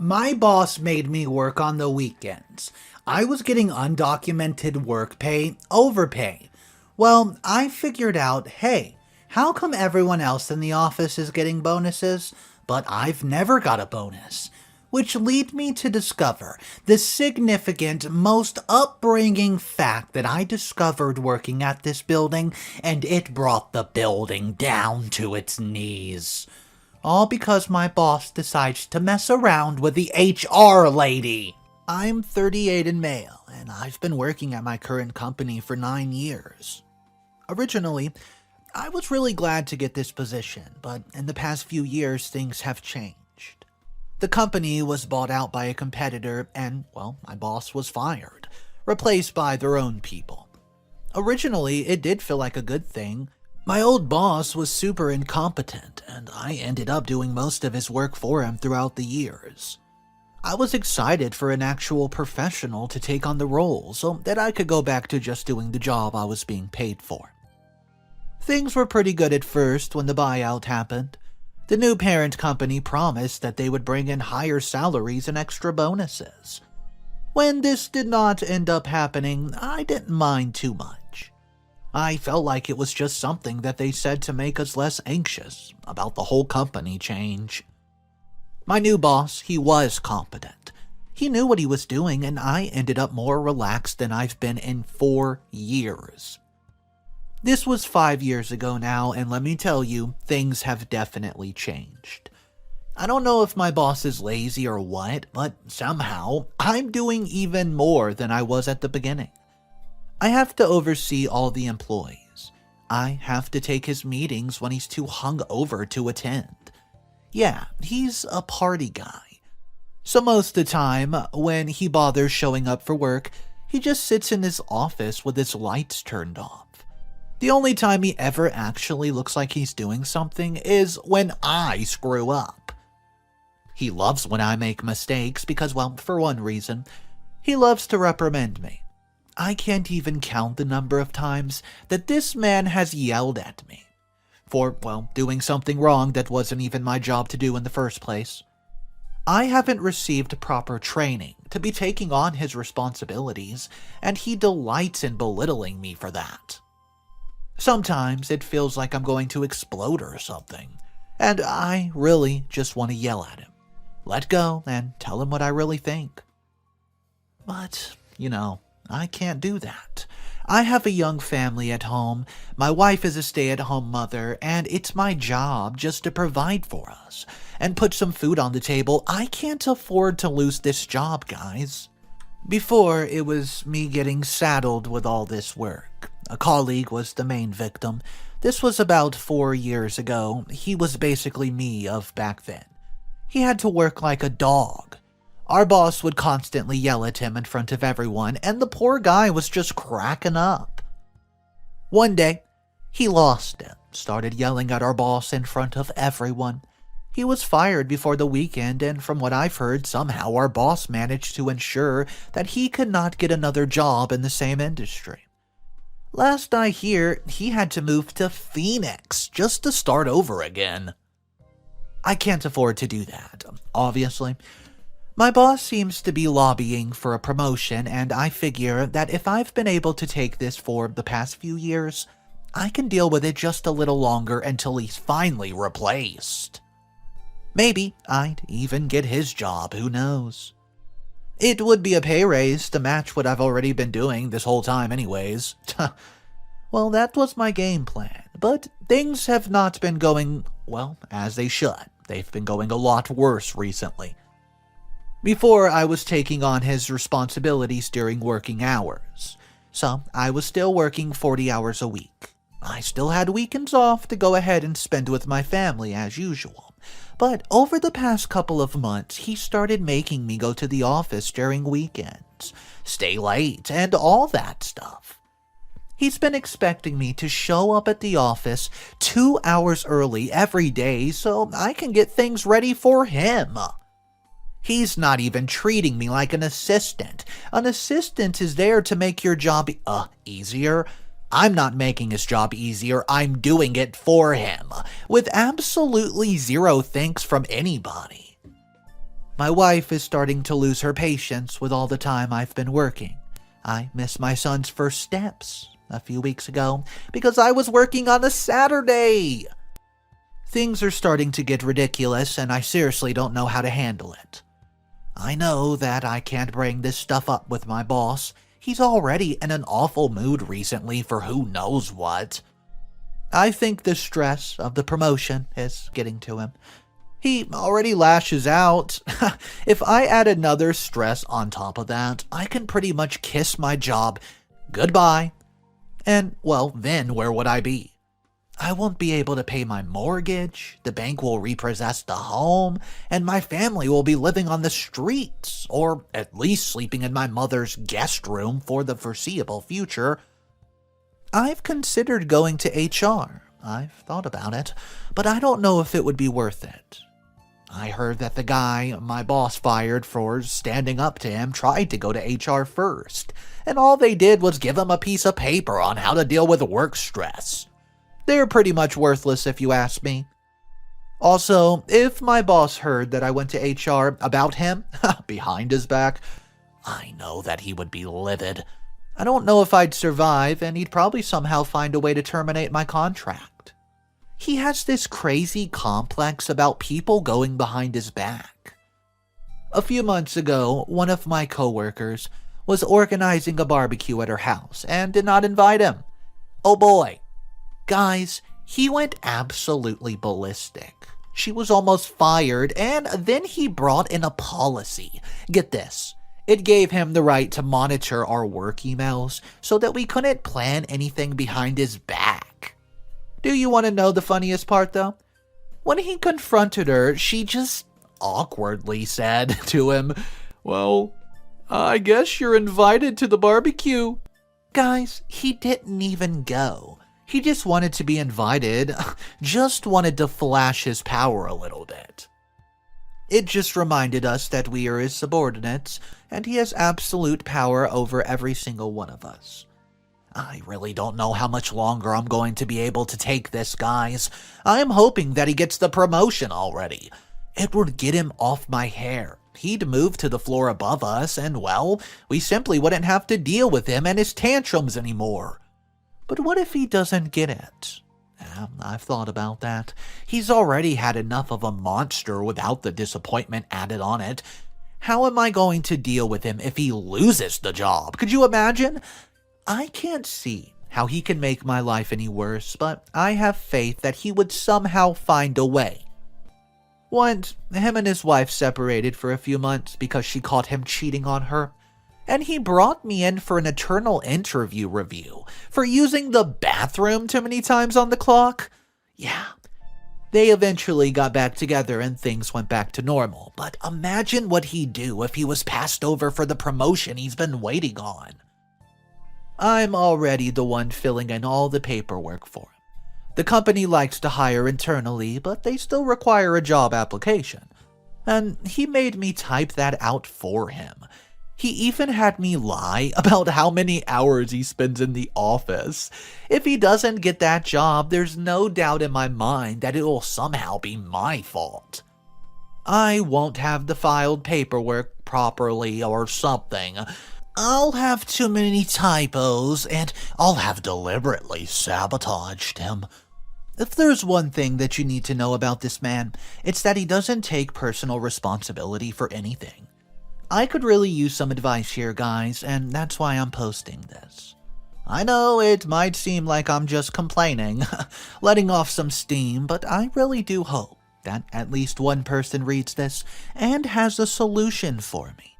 My boss made me work on the weekends. I was getting undocumented work pay, overpay. Well, I figured out, hey, how come everyone else in the office is getting bonuses, but I've never got a bonus? Which lead me to discover the significant, most upbringing fact that I discovered working at this building, and it brought the building down to its knees. All because my boss decides to mess around with the HR lady. I'm 38 and male, and I've been working at my current company for 9 years. Originally, I was really glad to get this position, but in the past few years, things have changed. The company was bought out by a competitor, and, well, my boss was fired, replaced by their own people. Originally, it did feel like a good thing. My old boss was super incompetent, and I ended up doing most of his work for him throughout the years. I was excited for an actual professional to take on the role so that I could go back to just doing the job I was being paid for. Things were pretty good at first when the buyout happened. The new parent company promised that they would bring in higher salaries and extra bonuses. When this did not end up happening, I didn't mind too much. I felt like it was just something that they said to make us less anxious about the whole company change. My new boss, he was competent. He knew what he was doing, and I ended up more relaxed than I've been in 4 years. This was 5 years ago now, and let me tell you, things have definitely changed. I don't know if my boss is lazy or what, but somehow I'm doing even more than I was at the beginning. I have to oversee all the employees. I have to take his meetings when he's too hungover to attend. Yeah, he's a party guy. So most of the time, when he bothers showing up for work, he just sits in his office with his lights turned off. The only time he ever actually looks like he's doing something is when I screw up. He loves when I make mistakes because, well, for one reason, he loves to reprimand me. I can't even count the number of times that this man has yelled at me for, well, doing something wrong that wasn't even my job to do in the first place. I haven't received proper training to be taking on his responsibilities, and he delights in belittling me for that. Sometimes it feels like I'm going to explode or something, and I really just want to yell at him, let go, and tell him what I really think. But, I can't do that. I have a young family at home, my wife is a stay-at-home mother, and it's my job just to provide for us and put some food on the table. I can't afford to lose this job, guys. Before, it was me getting saddled with all this work. A colleague was the main victim. This was about 4 years ago. He was basically me of back then. He had to work like a dog. Our boss would constantly yell at him in front of everyone, and the poor guy was just cracking up. One day, he lost it, started yelling at our boss in front of everyone. He was fired before the weekend, and from what I've heard, somehow our boss managed to ensure that he could not get another job in the same industry. Last I hear, he had to move to Phoenix just to start over again. I can't afford to do that, obviously. My boss seems to be lobbying for a promotion, and I figure that if I've been able to take this for the past few years, I can deal with it just a little longer until he's finally replaced. Maybe I'd even get his job, who knows? It would be a pay raise to match what I've already been doing this whole time anyways. Well, that was my game plan, but things have not been going, well, as they should. They've been going a lot worse recently. Before, I was taking on his responsibilities during working hours, so I was still working 40 hours a week. I still had weekends off to go ahead and spend with my family as usual, but over the past couple of months, he started making me go to the office during weekends, stay late, and all that stuff. He's been expecting me to show up at the office 2 hours early every day so I can get things ready for him. He's not even treating me like an assistant. An assistant is there to make your job easier. I'm not making his job easier, I'm doing it for him, with absolutely zero thanks from anybody. My wife is starting to lose her patience with all the time I've been working. I missed my son's first steps a few weeks ago because I was working on a Saturday. Things are starting to get ridiculous, and I seriously don't know how to handle it. I know that I can't bring this stuff up with my boss. He's already in an awful mood recently for who knows what. I think the stress of the promotion is getting to him. He already lashes out. If I add another stress on top of that, I can pretty much kiss my job goodbye. And, well, then where would I be? I won't be able to pay my mortgage, the bank will repossess the home, and my family will be living on the streets, or at least sleeping in my mother's guest room for the foreseeable future. I've considered going to HR. I've thought about it, but I don't know if it would be worth it. I heard that the guy my boss fired for standing up to him tried to go to HR first, and all they did was give him a piece of paper on how to deal with work stress. They're pretty much worthless if you ask me. Also, if my boss heard that I went to HR about him, behind his back, I know that he would be livid. I don't know if I'd survive, and he'd probably somehow find a way to terminate my contract. He has this crazy complex about people going behind his back. A few months ago, one of my coworkers was organizing a barbecue at her house and did not invite him. Oh boy. Guys, he went absolutely ballistic. She was almost fired, and then he brought in a policy. Get this. It gave him the right to monitor our work emails so that we couldn't plan anything behind his back. Do you want to know the funniest part, though? When he confronted her, she just awkwardly said to him, "Well, I guess you're invited to the barbecue." Guys, he didn't even go. He just wanted to be invited, just wanted to flash his power a little bit. It just reminded us that we are his subordinates, and he has absolute power over every single one of us. I really don't know how much longer I'm going to be able to take this, guys. I am hoping that he gets the promotion already. It would get him off my hair. He'd move to the floor above us, and well, we simply wouldn't have to deal with him and his tantrums anymore. But what if he doesn't get it? I've thought about that. He's already had enough of a monster without the disappointment added on it. How am I going to deal with him if he loses the job? Could you imagine? I can't see how he can make my life any worse, but I have faith that he would somehow find a way. Once, him and his wife separated for a few months because she caught him cheating on her. And he brought me in for an eternal interview review for using the bathroom too many times on the clock. Yeah. They eventually got back together and things went back to normal, but imagine what he'd do if he was passed over for the promotion he's been waiting on. I'm already the one filling in all the paperwork for him. The company likes to hire internally, but they still require a job application. And he made me type that out for him. He even had me lie about how many hours he spends in the office. If he doesn't get that job, there's no doubt in my mind that it will somehow be my fault. I won't have the filed paperwork properly or something. I'll have too many typos, and I'll have deliberately sabotaged him. If there's one thing that you need to know about this man, it's that he doesn't take personal responsibility for anything. I could really use some advice here, guys, and that's why I'm posting this. I know it might seem like I'm just complaining, letting off some steam, but I really do hope that at least one person reads this and has a solution for me.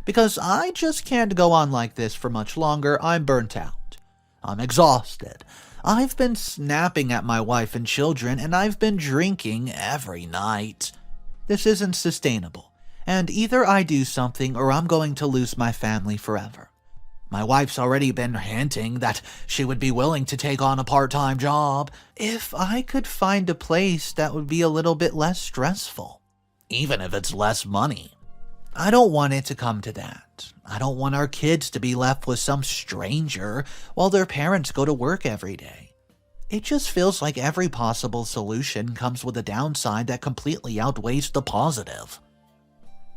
Because I just can't go on like this for much longer. I'm burnt out. I'm exhausted. I've been snapping at my wife and children, and I've been drinking every night. This isn't sustainable. And either I do something or I'm going to lose my family forever. My wife's already been hinting that she would be willing to take on a part-time job if I could find a place that would be a little bit less stressful, even if it's less money. I don't want it to come to that. I don't want our kids to be left with some stranger while their parents go to work every day. It just feels like every possible solution comes with a downside that completely outweighs the positive.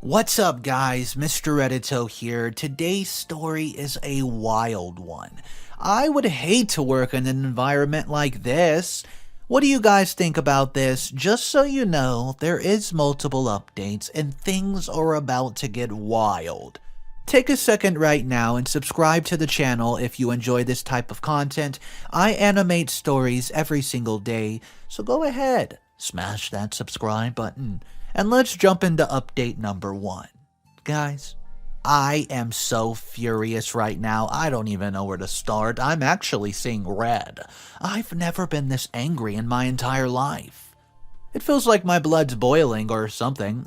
What's up, guys? Mr. Edito here. Today's story is a wild one. I would hate to work in an environment like this. What do you guys think about this? Just so you know, there is multiple updates and things are about to get wild. Take a second right now and subscribe to the channel if you enjoy this type of content. I animate stories every single day, so go ahead, smash that subscribe button. And let's jump into update number 1. Guys, I am so furious right now, I don't even know where to start. I'm actually seeing red. I've never been this angry in my entire life. It feels like my blood's boiling or something.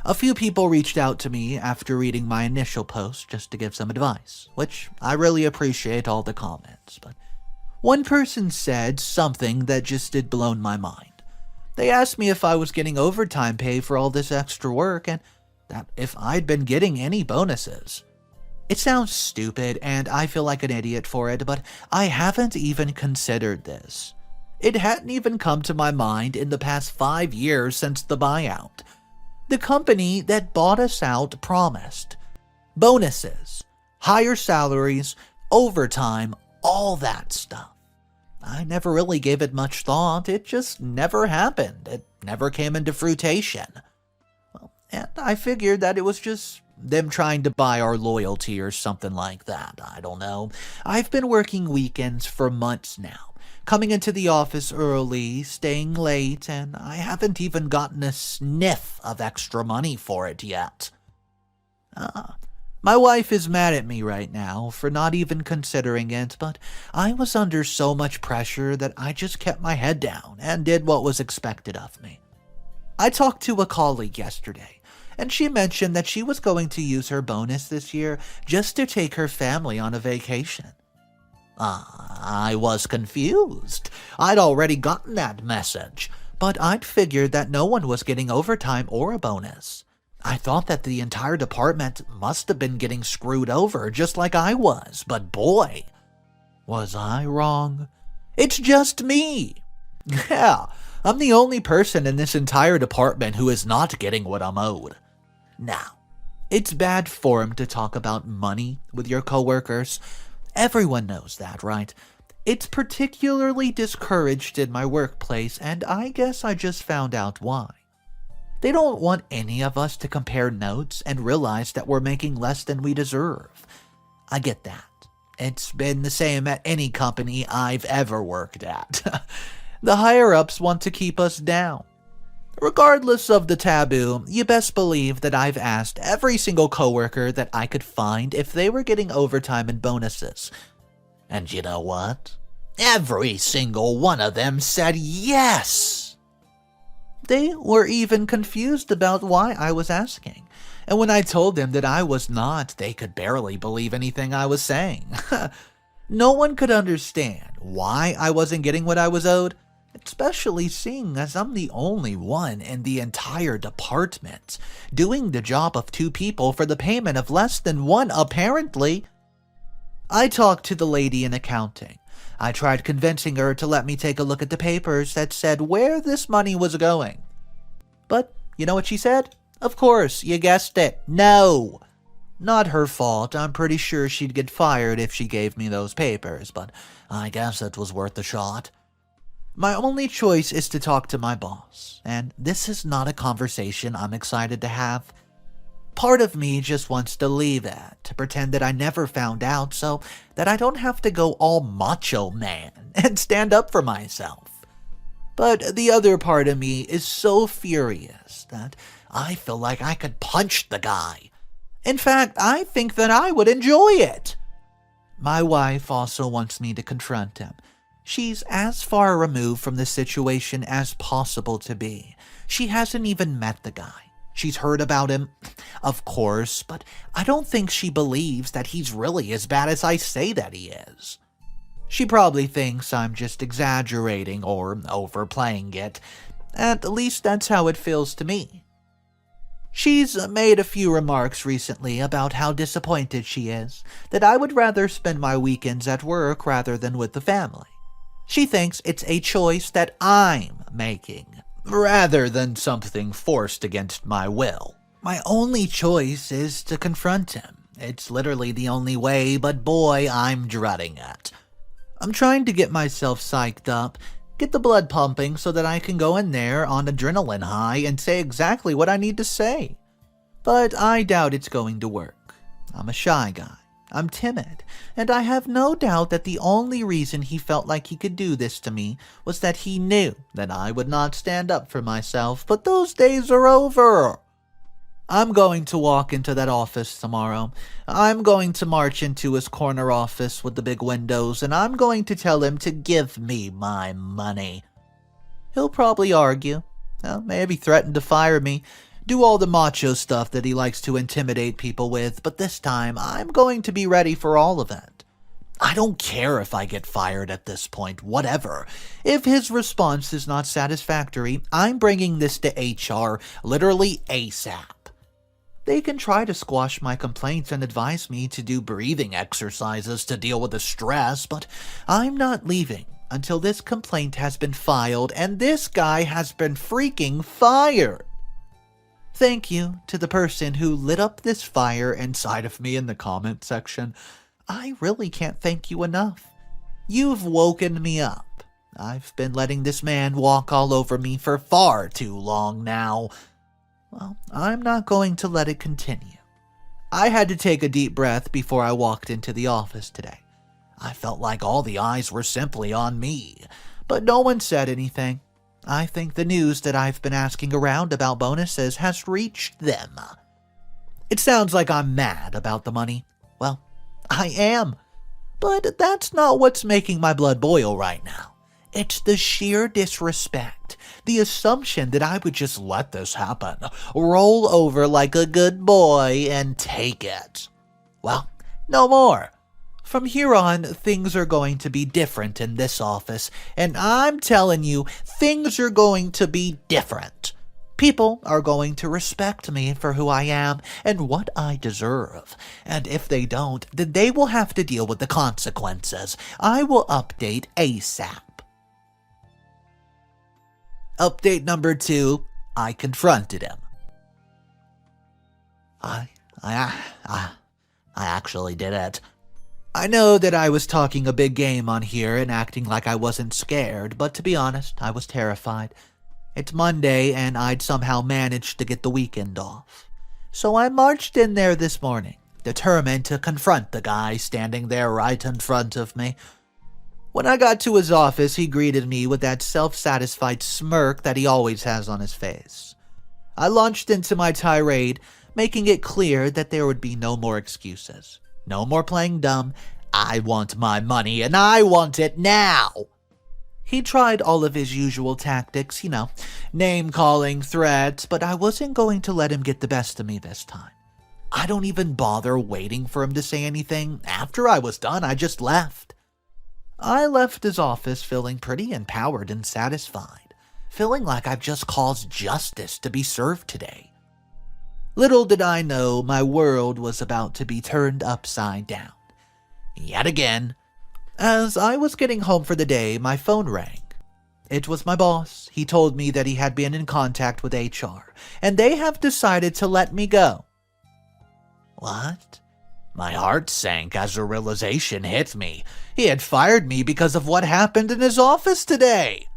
A few people reached out to me after reading my initial post just to give some advice, which I really appreciate all the comments. But one person said something that just did blow my mind. They asked me if I was getting overtime pay for all this extra work and that if I'd been getting any bonuses. It sounds stupid and I feel like an idiot for it, but I haven't even considered this. It hadn't even come to my mind in the past 5 years since the buyout. The company that bought us out promised bonuses, higher salaries, overtime, all that stuff. I never really gave it much thought. It just never happened. It never came into fruition. Well, and I figured that it was just them trying to buy our loyalty or something like that. I don't know. I've been working weekends for months now, coming into the office early, staying late, and I haven't even gotten a sniff of extra money for it yet. My wife is mad at me right now for not even considering it, but I was under so much pressure that I just kept my head down and did what was expected of me. I talked to a colleague yesterday, and she mentioned that she was going to use her bonus this year just to take her family on a vacation. I was confused. I'd already gotten that message, but I'd figured that no one was getting overtime or a bonus. I thought that the entire department must have been getting screwed over just like I was, but boy, was I wrong. It's just me. Yeah, I'm the only person in this entire department who is not getting what I'm owed. Now, it's bad form to talk about money with your coworkers. Everyone knows that, right? It's particularly discouraged in my workplace, and I guess I just found out why. They don't want any of us to compare notes and realize that we're making less than we deserve. I get that. It's been the same at any company I've ever worked at. The higher-ups want to keep us down. Regardless of the taboo, you best believe that I've asked every single coworker that I could find if they were getting overtime and bonuses. And you know what? Every single one of them said yes! They were even confused about why I was asking, and when I told them that I was not, they could barely believe anything I was saying. No one could understand why I wasn't getting what I was owed, especially seeing as I'm the only one in the entire department, doing the job of 2 people for the payment of less than 1 apparently. I talked to the lady in accounting. I tried convincing her to let me take a look at the papers that said where this money was going. But you know what she said? Of course, you guessed it. No! Not her fault. I'm pretty sure she'd get fired if she gave me those papers, but I guess it was worth a shot. My only choice is to talk to my boss, and this is not a conversation I'm excited to have. Part of me just wants to leave it, to pretend that I never found out so that I don't have to go all macho man and stand up for myself. But the other part of me is so furious that I feel like I could punch the guy. In fact, I think that I would enjoy it. My wife also wants me to confront him. She's as far removed from the situation as possible to be. She hasn't even met the guy. She's heard about him, of course, but I don't think she believes that he's really as bad as I say that he is. She probably thinks I'm just exaggerating or overplaying it. At least that's how it feels to me. She's made a few remarks recently about how disappointed she is, that I would rather spend my weekends at work rather than with the family. She thinks it's a choice that I'm making, rather than something forced against my will. My only choice is to confront him. It's literally the only way, but boy, I'm dreading it. I'm trying to get myself psyched up, get the blood pumping so that I can go in there on adrenaline high and say exactly what I need to say. But I doubt it's going to work. I'm a shy guy. I'm timid, and I have no doubt that the only reason he felt like he could do this to me was that he knew that I would not stand up for myself, but those days are over. I'm going to walk into that office tomorrow. I'm going to march into his corner office with the big windows, and I'm going to tell him to give me my money. He'll probably argue, maybe threaten to fire me, do all the macho stuff that he likes to intimidate people with, but this time I'm going to be ready for all of it. I don't care if I get fired at this point, whatever. If his response is not satisfactory, I'm bringing this to HR literally ASAP. They can try to squash my complaints and advise me to do breathing exercises to deal with the stress, but I'm not leaving until this complaint has been filed and this guy has been freaking fired. Thank you to the person who lit up this fire inside of me in the comment section. I really can't thank you enough. You've woken me up. I've been letting this man walk all over me for far too long now. Well, I'm not going to let it continue. I had to take a deep breath before I walked into the office today. I felt like all the eyes were simply on me, but no one said anything. I think the news that I've been asking around about bonuses has reached them. It sounds like I'm mad about the money. Well, I am. But that's not what's making my blood boil right now. It's the sheer disrespect, the assumption that I would just let this happen, roll over like a good boy and take it. Well, no more. From here on, things are going to be different in this office, and I'm telling you, things are going to be different. People are going to respect me for who I am and what I deserve, and if they don't, then they will have to deal with the consequences. I will update ASAP. Update number 2, I confronted him. I actually did it. I know that I was talking a big game on here and acting like I wasn't scared, but to be honest, I was terrified. It's Monday and I'd somehow managed to get the weekend off. So I marched in there this morning, determined to confront the guy standing there right in front of me. When I got to his office, he greeted me with that self-satisfied smirk that he always has on his face. I launched into my tirade, making it clear that there would be no more excuses. No more playing dumb. I want my money, and I want it now. He tried all of his usual tactics, name-calling, threats, but I wasn't going to let him get the best of me this time. I don't even bother waiting for him to say anything. After I was done, I just left. I left his office feeling pretty empowered and satisfied, feeling like I've just caused justice to be served today. Little did I know my world was about to be turned upside down. Yet again, as I was getting home for the day, my phone rang. It was my boss. He told me that he had been in contact with HR, and they have decided to let me go. What? My heart sank as a realization hit me. He had fired me because of what happened in his office today.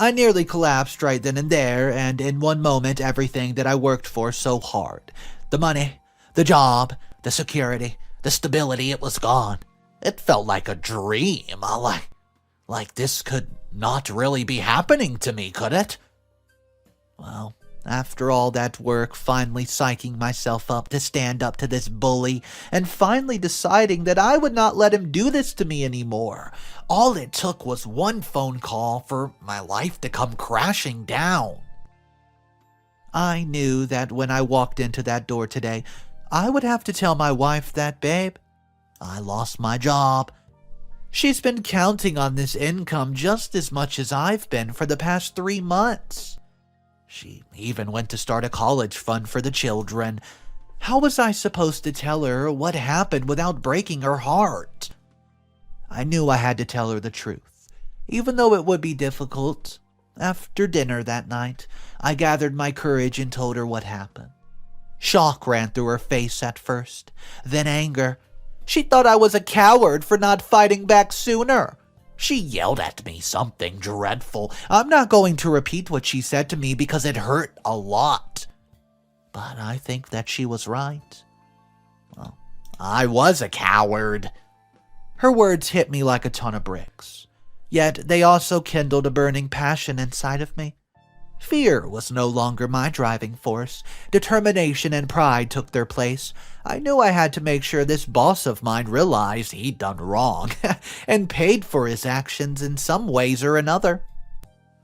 I nearly collapsed right then and there, and in one moment everything that I worked for so hard, the money, the job, the security, the stability, it was gone. It felt like a dream, like this could not really be happening to me, could it? Well, after all that work, finally psyching myself up to stand up to this bully, and finally deciding that I would not let him do this to me anymore, all it took was one phone call for my life to come crashing down. I knew that when I walked into that door today, I would have to tell my wife that, babe, I lost my job. She's been counting on this income just as much as I've been for the past 3 months. She even went to start a college fund for the children. How was I supposed to tell her what happened without breaking her heart? I knew I had to tell her the truth, even though it would be difficult. After dinner that night, I gathered my courage and told her what happened. Shock ran through her face at first, then anger. She thought I was a coward for not fighting back sooner. She yelled at me something dreadful. I'm not going to repeat what she said to me because it hurt a lot. But I think that she was right. Well, I was a coward. Her words hit me like a ton of bricks. Yet they also kindled a burning passion inside of me. Fear was no longer my driving force. Determination and pride took their place. I knew I had to make sure this boss of mine realized he'd done wrong and paid for his actions in some ways or another.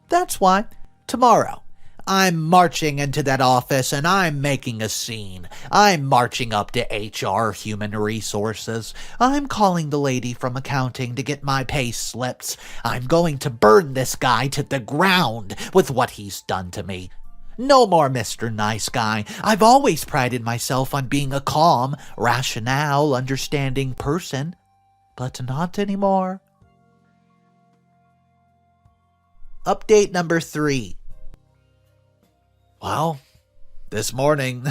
That's why, tomorrow, I'm marching into that office and I'm making a scene. I'm marching up to HR, Human Resources. I'm calling the lady from accounting to get my pay slips. I'm going to burn this guy to the ground with what he's done to me. No more Mr. Nice Guy. I've always prided myself on being a calm, rational, understanding person, but not anymore. Update number 3. Well, this morning,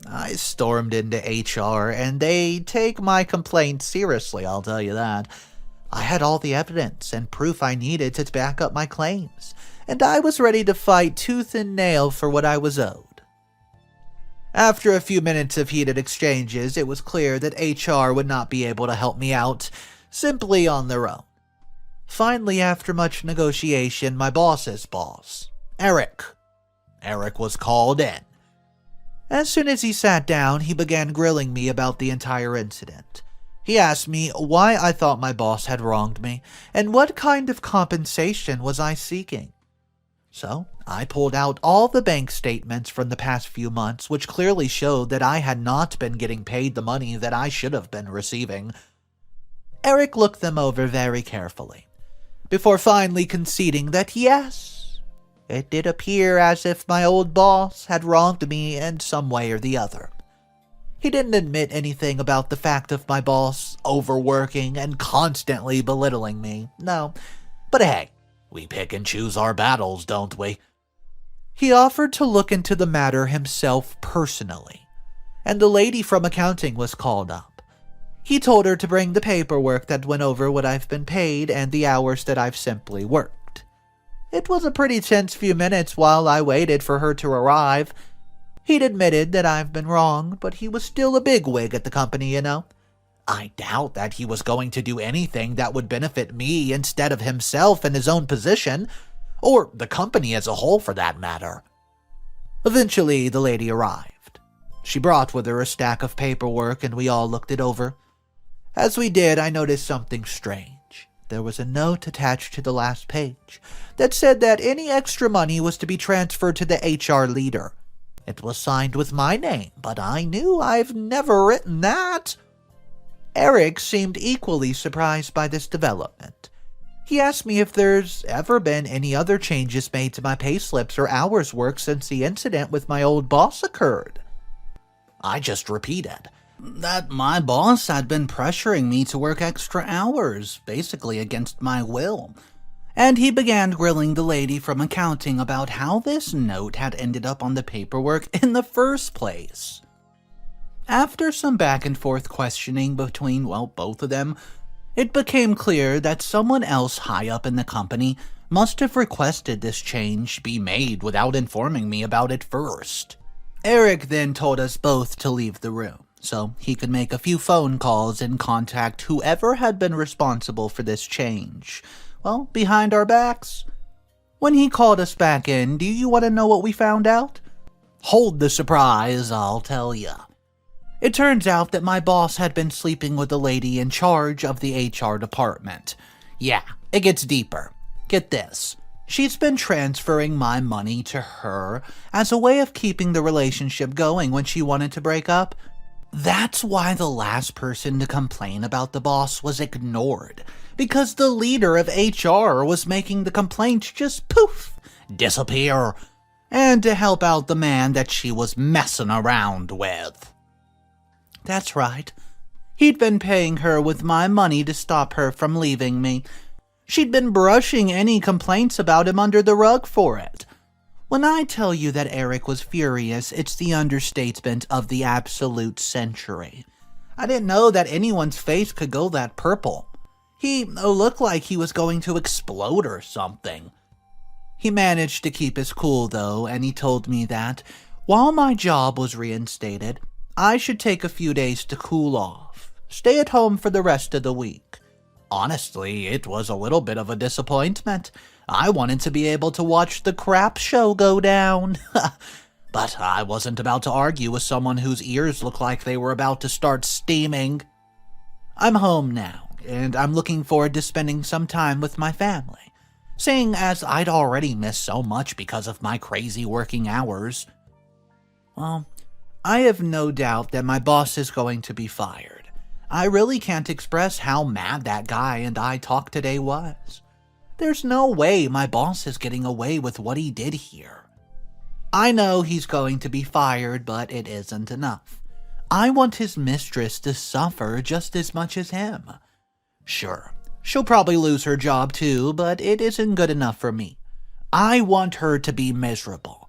I stormed into HR, and they take my complaint seriously, I'll tell you that. I had all the evidence and proof I needed to back up my claims, and I was ready to fight tooth and nail for what I was owed. After a few minutes of heated exchanges, it was clear that HR would not be able to help me out, simply on their own. Finally, after much negotiation, my boss's boss, Eric was called in. As soon as he sat down, he began grilling me about the entire incident. He asked me why I thought my boss had wronged me, and what kind of compensation was I seeking. So, I pulled out all the bank statements from the past few months, which clearly showed that I had not been getting paid the money that I should have been receiving. Eric looked them over very carefully, before finally conceding that yes, it did appear as if my old boss had wronged me in some way or the other. He didn't admit anything about the fact of my boss overworking and constantly belittling me, no. But hey, we pick and choose our battles, don't we? He offered to look into the matter himself personally, and the lady from accounting was called up. He told her to bring the paperwork that went over what I've been paid and the hours that I've simply worked. It was a pretty tense few minutes while I waited for her to arrive. He'd admitted that I've been wrong, but he was still a bigwig at the company, you know. I doubt that he was going to do anything that would benefit me instead of himself in his own position, or the company as a whole for that matter. Eventually, the lady arrived. She brought with her a stack of paperwork and we all looked it over. As we did, I noticed something strange. There was a note attached to the last page that said that any extra money was to be transferred to the HR leader. It was signed with my name, but I knew I've never written that. Eric seemed equally surprised by this development. He asked me if there's ever been any other changes made to my payslips or hours worked since the incident with my old boss occurred. I just repeated that my boss had been pressuring me to work extra hours, basically against my will. And he began grilling the lady from accounting about how this note had ended up on the paperwork in the first place. After some back and forth questioning between, both of them, it became clear that someone else high up in the company must have requested this change be made without informing me about it first. Eric then told us both to leave the room, so he could make a few phone calls and contact whoever had been responsible for this change. Behind our backs. When he called us back in, do you want to know what we found out? Hold the surprise, I'll tell ya. It turns out that my boss had been sleeping with the lady in charge of the HR department. Yeah, it gets deeper. Get this. She's been transferring my money to her as a way of keeping the relationship going when she wanted to break up. That's why the last person to complain about the boss was ignored, because the leader of HR was making the complaints just poof, disappear, and to help out the man that she was messing around with. That's right. He'd been paying her with my money to stop her from leaving me. She'd been brushing any complaints about him under the rug for it. When I tell you that Eric was furious, it's the understatement of the absolute century. I didn't know that anyone's face could go that purple. He looked like he was going to explode or something. He managed to keep his cool though, and he told me that, while my job was reinstated, I should take a few days to cool off, stay at home for the rest of the week. Honestly, it was a little bit of a disappointment. I wanted to be able to watch the crap show go down. But I wasn't about to argue with someone whose ears looked like they were about to start steaming. I'm home now, and I'm looking forward to spending some time with my family, seeing as I'd already missed so much because of my crazy working hours. Well, I have no doubt that my boss is going to be fired. I really can't express how mad that guy and I talked today was. There's no way my boss is getting away with what he did here. I know he's going to be fired, but it isn't enough. I want his mistress to suffer just as much as him. Sure, she'll probably lose her job too, but it isn't good enough for me. I want her to be miserable.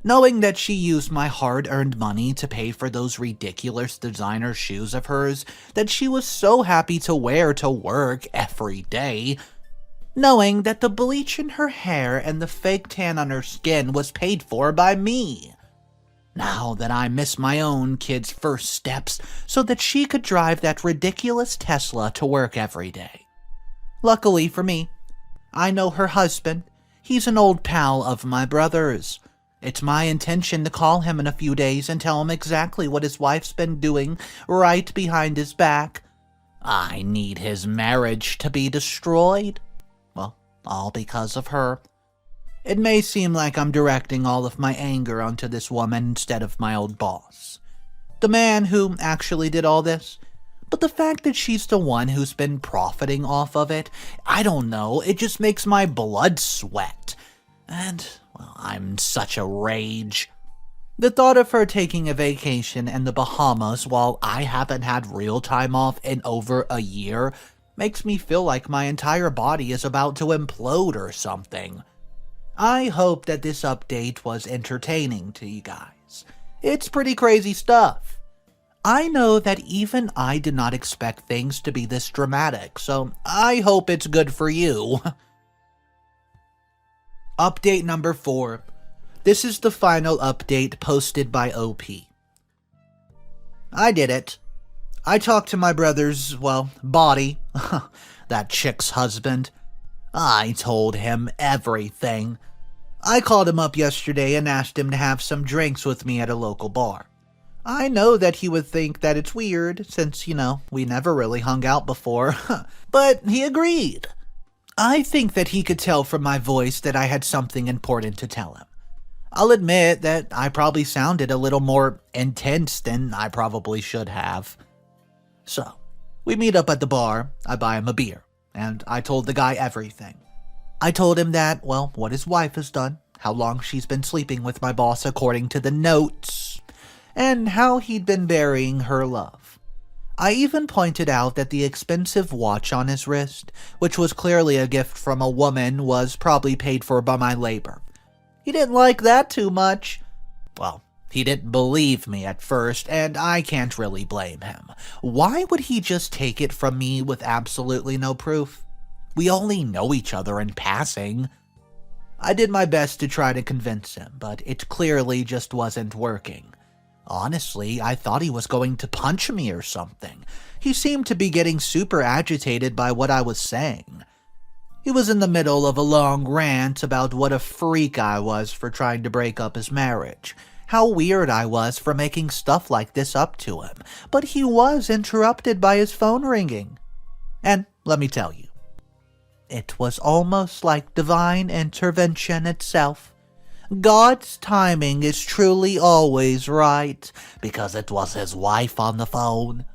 Knowing that she used my hard-earned money to pay for those ridiculous designer shoes of hers that she was so happy to wear to work every day. Knowing that the bleach in her hair and the fake tan on her skin was paid for by me. Now that I miss my own kid's first steps so that she could drive that ridiculous Tesla to work every day. Luckily for me, I know her husband. He's an old pal of my brother's. It's my intention to call him in a few days and tell him exactly what his wife's been doing right behind his back. I need his marriage to be destroyed. Well, all because of her. It may seem like I'm directing all of my anger onto this woman instead of my old boss, the man who actually did all this. But the fact that she's the one who's been profiting off of it, I don't know, it just makes my blood sweat. And, well, I'm in such a rage. The thought of her taking a vacation in the Bahamas while I haven't had real time off in over a year makes me feel like my entire body is about to implode or something. I hope that this update was entertaining to you guys. It's pretty crazy stuff. I know that even I did not expect things to be this dramatic, so I hope it's good for you. Update number 4. This is the final update posted by OP. I did it. I talked to my brother's, body, that chick's husband. I told him everything. I called him up yesterday and asked him to have some drinks with me at a local bar. I know that he would think that it's weird, since, we never really hung out before, but he agreed. I think that he could tell from my voice that I had something important to tell him. I'll admit that I probably sounded a little more intense than I probably should have. So, we meet up at the bar, I buy him a beer, and I told the guy everything. I told him that, what his wife has done, how long she's been sleeping with my boss according to the notes, and how he'd been burying her love. I even pointed out that the expensive watch on his wrist, which was clearly a gift from a woman, was probably paid for by my labor. He didn't like that too much. Well, he didn't believe me at first, and I can't really blame him. Why would he just take it from me with absolutely no proof? We only know each other in passing. I did my best to try to convince him, but it clearly just wasn't working. Honestly, I thought he was going to punch me or something. He seemed to be getting super agitated by what I was saying. He was in the middle of a long rant about what a freak I was for trying to break up his marriage, how weird I was for making stuff like this up to him, but he was interrupted by his phone ringing. And let me tell you, it was almost like divine intervention itself. God's timing is truly always right, because it was his wife on the phone.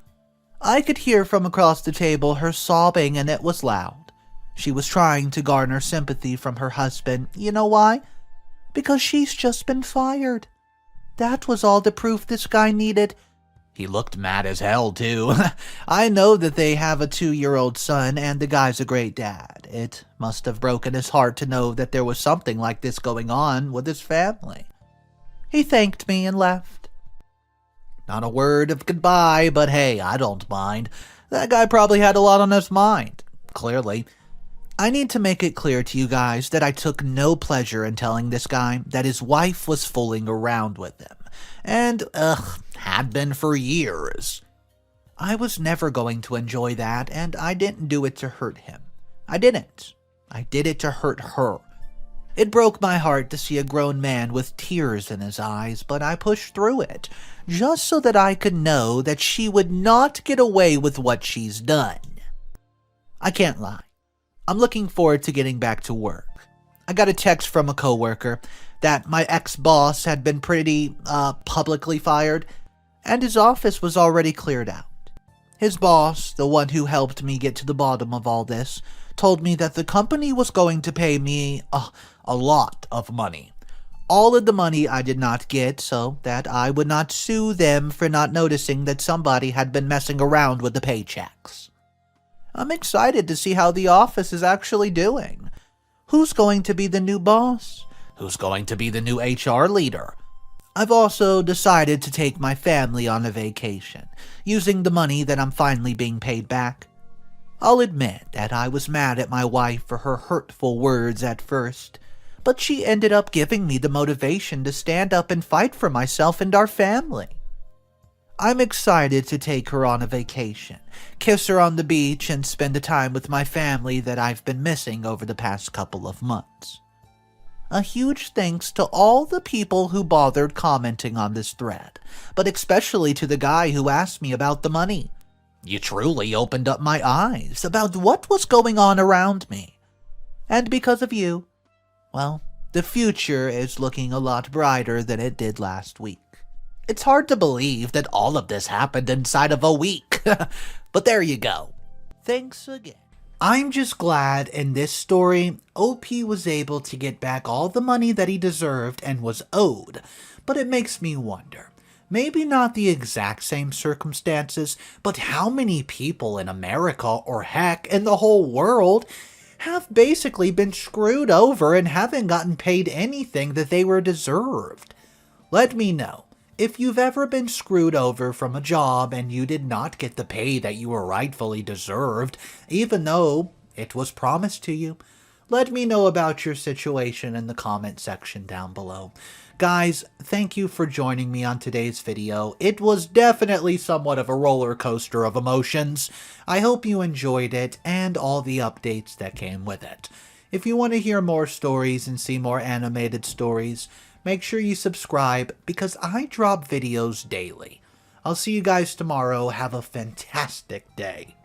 I could hear from across the table her sobbing, and it was loud. She was trying to garner sympathy from her husband. You know why? Because she's just been fired. That was all the proof this guy needed. He looked mad as hell, too. I know that they have a 2-year-old son, and the guy's a great dad. It must have broken his heart to know that there was something like this going on with his family. He thanked me and left. Not a word of goodbye, but hey, I don't mind. That guy probably had a lot on his mind. Clearly. I need to make it clear to you guys that I took no pleasure in telling this guy that his wife was fooling around with him. And, had been for years. I was never going to enjoy that, and I didn't do it to hurt him. I didn't. I did it to hurt her. It broke my heart to see a grown man with tears in his eyes, but I pushed through it, just so that I could know that she would not get away with what she's done. I can't lie. I'm looking forward to getting back to work. I got a text from a coworker that my ex-boss had been pretty, publicly fired, and his office was already cleared out. His boss, the one who helped me get to the bottom of all this, told me that the company was going to pay me a lot of money. All of the money I did not get, so that I would not sue them for not noticing that somebody had been messing around with the paychecks. I'm excited to see how the office is actually doing. Who's going to be the new boss? Who's going to be the new HR leader? I've also decided to take my family on a vacation, using the money that I'm finally being paid back. I'll admit that I was mad at my wife for her hurtful words at first, but she ended up giving me the motivation to stand up and fight for myself and our family. I'm excited to take her on a vacation, kiss her on the beach, and spend the time with my family that I've been missing over the past couple of months. A huge thanks to all the people who bothered commenting on this thread, but especially to the guy who asked me about the money. You truly opened up my eyes about what was going on around me. And because of you, well, the future is looking a lot brighter than it did last week. It's hard to believe that all of this happened inside of a week, but there you go. Thanks again. I'm just glad in this story, OP was able to get back all the money that he deserved and was owed, but it makes me wonder, maybe not the exact same circumstances, but how many people in America, or heck, in the whole world, have basically been screwed over and haven't gotten paid anything that they were deserved. Let me know. If you've ever been screwed over from a job and you did not get the pay that you were rightfully deserved, even though it was promised to you, let me know about your situation in the comment section down below. Guys, thank you for joining me on today's video. It was definitely somewhat of a roller coaster of emotions. I hope you enjoyed it and all the updates that came with it. If you want to hear more stories and see more animated stories, make sure you subscribe because I drop videos daily. I'll see you guys tomorrow. Have a fantastic day.